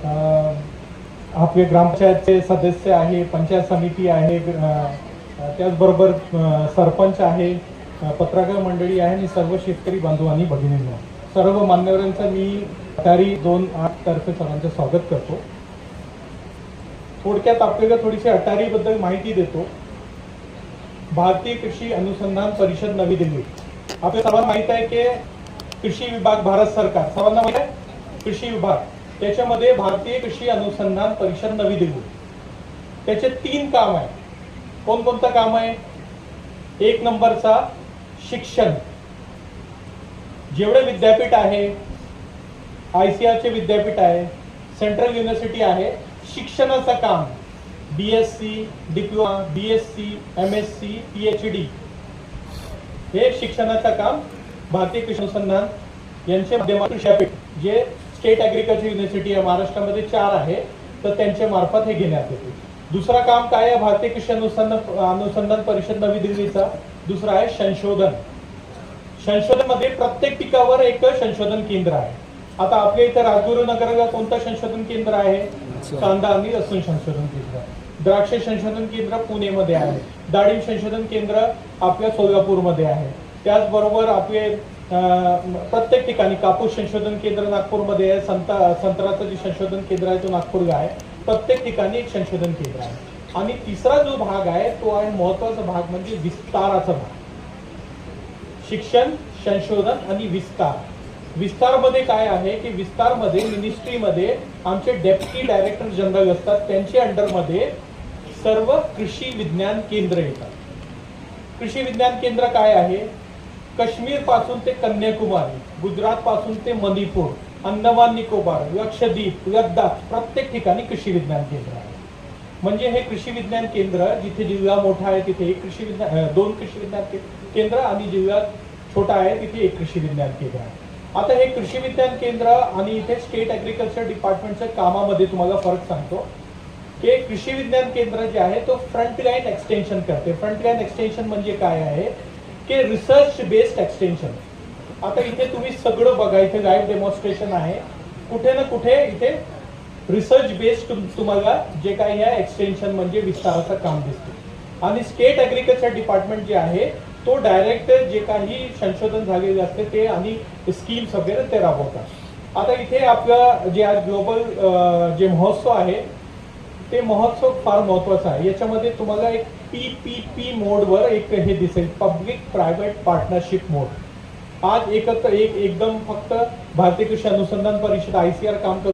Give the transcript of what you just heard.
आपले ग्रामपंचायतचे सदस्य आहे, पंचायत समिती आहे, त्याचबरोबर सरपंच आहे, पत्रकार मंडळी आहे आणि सर्व शेतकरी बांधव आणि भगिनींनो, सर्व मान्यवरांचं मी अटारी 2-8 तर्फे सर्वांचं स्वागत करतो. थोडक्यात आपल्याला थोडीशी अटारीबद्दल माहिती देतो. भारतीय कृषी अनुसंधान परिषद नवी दिल्ली, आपल्या सर्वांना माहित आहे की कृषी विभाग भारत सरकार, सर्वांना माहित आहे कृषी विभाग, त्याच्यामध्ये भारतीय कृषी अनुसंधान परिषद नवी दिल्ली, त्याचे 3 काम आहे. कोणकोणतं काम आहे? 1 नंबरचा शिक्षण, जेवढे विद्यापीठ आहे, ICAR चे विद्यापीठ आहे, सेंट्रल युनिव्हर्सिटी आहे, शिक्षणाचं काम, BSc, diploma, BSc, MSc, PhD, हे शिक्षणाचं काम भारतीय कृषी अनुसंधान यांचे माध्यमातून विद्यापीठ, जे स्टेट ॲग्रिकल्चर युनिव्हर्सिटी आहे, महाराष्ट्रामध्ये 4 आहे, तर त्यांच्या मार्फत हे घेण्यात येते. दुसरा काम काय आहे भारतीय कृषी अनुसंधान परिषद नवी दिल्लीचा? दुसरा आहे संशोधन. संशोधनमध्ये प्रत्येक पिकावर एक संशोधन केंद्र आहे. आता आपल्या इथे राजगुरुनगरला कोणतं संशोधन केंद्र आहे? कांदा आणि लसूण संशोधन केंद्र. द्राक्ष संशोधन केंद्र पुणेमध्ये आहे. डाळिंब संशोधन केंद्र आपल्या सोलापूरमध्ये आहे. त्याचबरोबर आपले प्रत्येक ठिकाणी कापूस संशोधन केंद्र नागपूरमध्ये आहे. संत्र्याचं जे संशोधन केंद्र आहे तो नागपूरला आहे. प्रत्येक ठिकाणी एक संशोधन केंद्र आहे. आणि तिसरा जो भाग आहे तो आहे महत्वाचा भाग, म्हणजे विस्ताराचा भाग. शिक्षण, संशोधन आणि विस्तार. विस्तारमध्ये काय आहे की विस्तारमध्ये मिनिस्ट्रीमध्ये आमचे डेप्युटी डायरेक्टर जनरल असतात, त्यांच्या अंडरमध्ये सर्व कृषी विज्ञान केंद्र येतात. कृषी विज्ञान केंद्र काय आहे? काश्मीर पासून ते कन्याकुमारी, गुजरात पासून ते मणिपूर, अंदमान निकोबार, लक्षद्वीप, लद्दाख, प्रत्येक ठिकाणी कृषी विज्ञान केंद्र आहे. म्हणजे हे कृषी विज्ञान केंद्र, जिथे जिल्हा मोठा आहे तिथे एक कृषी विज्ञान 2 कृषी विज्ञान केंद्र आणि जिल्हा छोटा आहे तिथे एक कृषी विज्ञान केंद्र आहे. आता हे कृषी विज्ञान केंद्र आणि इथे स्टेट ॲग्रिकल्चर डिपार्टमेंटच्या कामामध्ये तुम्हाला फरक सांगतो की कृषी विज्ञान केंद्र जे आहे तो फ्रंटलाईन एक्सटेन्शन करते. फ्रंटलाईन एक्सटेन्शन म्हणजे काय आहे की रिसर्च बेस्ड एक्सटेन्शन. आता इथे तुम्ही सगळं बघा, इथे लाईव्ह डेमॉन्स्ट्रेशन आहे. कुठे ना कुठे इथे रिसर्च बेस्ड तुम्हाला जे काही आहे एक्सटेन्शन म्हणजे विस्ताराचं काम दिसतं. आणि स्टेट ॲग्रिकल्चर डिपार्टमेंट जे आहे तो डायरेक्ट जे काही संशोधन झालेले असते ते आणि स्कीम्स वगैरे ते राबवतात. आता इथे आपलं जे आज ग्लोबल जे महोत्सव आहे ते महोत्सव फार महत्वाचा आहे. याच्यामध्ये तुम्हाला एक PPP मोडवर एक हे दिसेल, पब्लिक प्रायव्हेट पार्टनरशिप मोड. आज एकदम फक्त भारतीय कृषी अनुसंधान परिषद ICAR काम